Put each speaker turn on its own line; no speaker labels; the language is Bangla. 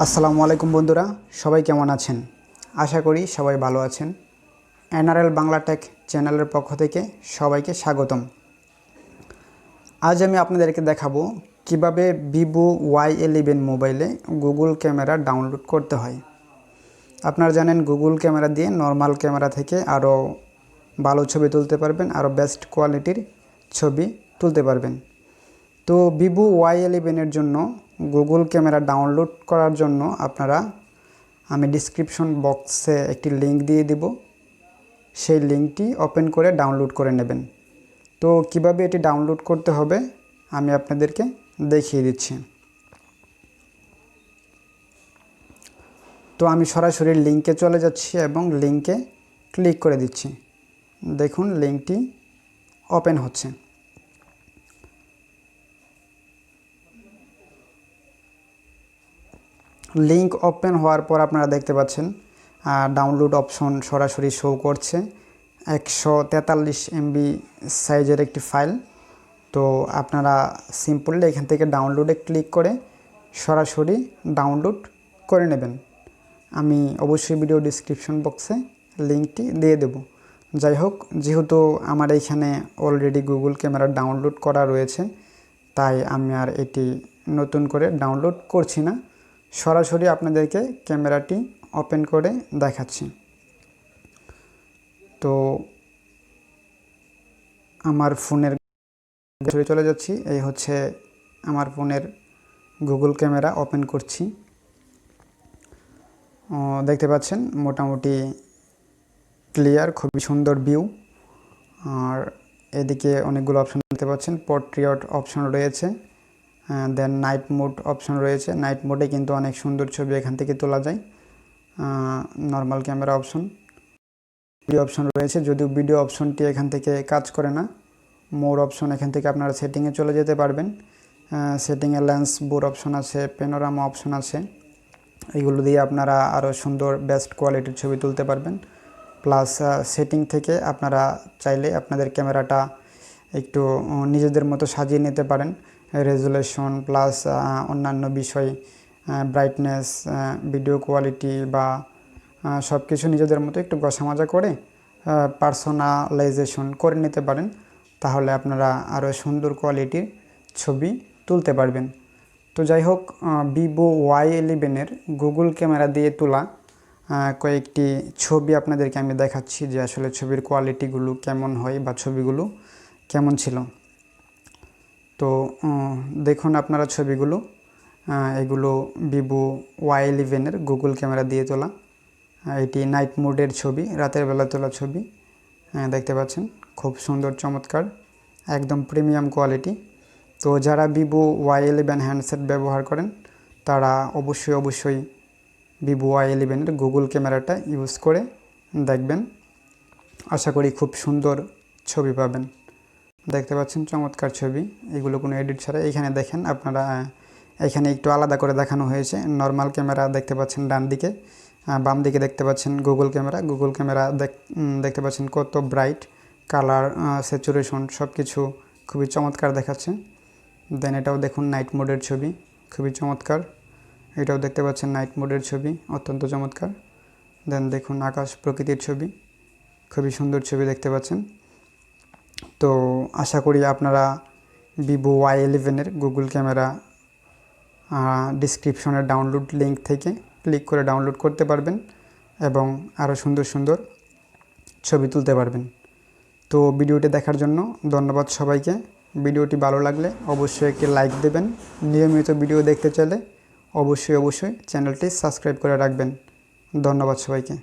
আসসালামু আলাইকুম বন্ধুরা, সবাই কেমন আছেন? আশা করি সবাই ভালো আছেন। এনআরএল বাংলা টেক চ্যানেলের পক্ষ থেকে সবাইকে স্বাগতম। আজ আমি আপনাদেরকে দেখাবো কিভাবে Vivo Y11 মোবাইলে গুগল ক্যামেরা ডাউনলোড করতে হয়। আপনারা জানেন গুগল ক্যামেরা দিয়ে নর্মাল ক্যামেরা থেকে আরও ভালো ছবি তুলতে পারবেন, আরও বেস্ট কোয়ালিটির ছবি তুলতে পারবেন। তো Vivo Y11 এর জন্য গুগল ক্যামেরা ডাউনলোড করার জন্য আমি ডিসক্রিপশন বক্সে একটি লিংক দিয়ে দিব, সেই লিংকটি ওপেন করে ডাউনলোড করে নেবেন। তো কিভাবে এটি ডাউনলোড করতে হবে আমি আপনাদেরকে দেখিয়ে দিচ্ছি। তো আমি সরাসরি লিংকে চলে যাচ্ছি এবং লিংকে ক্লিক করে দিচ্ছি। দেখুন লিংকটি ওপেন হচ্ছে। লিংক ওপেন হওয়ার পর আপনারা দেখতে পাচ্ছেন ডাউনলোড অপশন সরাসরি শো করছে। 143 MB সাইজের একটি ফাইল। তো আপনারা সিম্পলি এখান থেকে ডাউনলোডে ক্লিক করে সরাসরি ডাউনলোড করে নেবেন। আমি অবশ্যই ভিডিও ডিসক্রিপশন বক্সে লিংকটি দিয়ে দেব। যাই হোক, যেহেতু আমার এইখানে অলরেডি গুগল ক্যামেরা ডাউনলোড করা রয়েছে, তাই আমি আর এটি নতুন করে ডাউনলোড করছি না, সরাসরি আপনাদেরকে ক্যামেরাটি ওপেন করে দেখাচ্ছি। তো আমার ফোনের চলে যাচ্ছি। এই হচ্ছে আমার ফোনের গুগল ক্যামেরা ওপেন করছি। দেখতে পাচ্ছেন মোটামুটি ক্লিয়ার, খুবই সুন্দর ভিউ। আর এদিকে অনেকগুলো অপশন দেখতে পাচ্ছেন। পোর্ট্রেট অপশন রয়েছে, দেন নাইট মোড অপশন রয়েছে। নাইট মোডে কিন্তু অনেক সুন্দর ছবি এখান থেকে তোলা যায়। Normal camera option, video option রয়েছে, যদিও ভিডিও অপশনটি এখান থেকে কাজ করে না। মোর অপশন, এখান থেকে আপনারা সেটিংয়ে চলে যেতে পারবেন। সেটিংয়ে লেন্স বোর অপশন আছে, প্যানোরামা অপশন আছে। এগুলো দিয়ে আপনারা আরও সুন্দর বেস্ট কোয়ালিটির ছবি তুলতে পারবেন। প্লাস সেটিং থেকে আপনারা চাইলে আপনাদের ক্যামেরাটা একটু নিজেদের মতো সাজিয়ে নিতে পারেন। রেজুলেশন প্লাস অন্যান্য বিষয়, ব্রাইটনেস, ভিডিও কোয়ালিটি বা সব কিছু নিজেদের মতো একটু গসামজা করে পার্সোনালাইজেশন করে নিতে পারেন। তাহলে আপনারা আরও সুন্দর কোয়ালিটির ছবি তুলতে পারবেন। তো যাই হোক, Vivo Y11 এর গুগল ক্যামেরা দিয়ে তোলা কয়েকটি ছবি আপনাদেরকে আমি দেখাচ্ছি যে আসলে ছবির কোয়ালিটিগুলো কেমন হয় বা ছবিগুলো কেমন ছিল। তো দেখুন আপনারা ছবিগুলো, এগুলো Vivo Y11 এর গুগল ক্যামেরা দিয়ে তোলা। এটি নাইট মোডের ছবি, রাতের বেলা তোলা ছবি। দেখতে পাচ্ছেন খুব সুন্দর, চমৎকার, একদম প্রিমিয়াম কোয়ালিটি। তো যারা Vivo Y11 হ্যান্ডসেট ব্যবহার করেন তারা অবশ্যই Vivo Y11 এর গুগল ক্যামেরাটা ইউজ করে দেখবেন। আশা করি খুব সুন্দর ছবি পাবেন। দেখতে পাচ্ছেন চমৎকার ছবি, এগুলো কোনো এডিট ছাড়া। এইখানে দেখেন আপনারা, এখানে একটু আলাদা করে দেখানো হয়েছে। নর্মাল ক্যামেরা দেখতে পাচ্ছেন ডান দিকে, বাম দিকে দেখতে পাচ্ছেন গুগল ক্যামেরা দেখতে পাচ্ছেন কত ব্রাইট, কালার, স্যাচুরেশন সব কিছু খুবই চমৎকার দেখাচ্ছে। দেন এটাও দেখুন নাইট মোডের ছবি, খুবই চমৎকার। এটাও দেখতে পাচ্ছেন নাইট মোডের ছবি, অত্যন্ত চমৎকার। দেন দেখুন আকাশ প্রকৃতির ছবি, খুবই সুন্দর ছবি দেখতে পাচ্ছেন। তো আশা করি আপনারা Vivo Y11 এর গুগল ক্যামেরা ডিসক্রিপশনের ডাউনলোড লিংক থেকে ক্লিক করে ডাউনলোড করতে পারবেন এবং আরও সুন্দর ছবি তুলতে পারবেন। তো ভিডিওটি দেখার জন্য ধন্যবাদ সবাইকে। ভিডিওটি ভালো লাগলে অবশ্যই একটি লাইক দেবেন। নিয়মিত ভিডিও দেখতে চাইলে অবশ্যই চ্যানেলটি সাবস্ক্রাইব করে রাখবেন। ধন্যবাদ সবাইকে।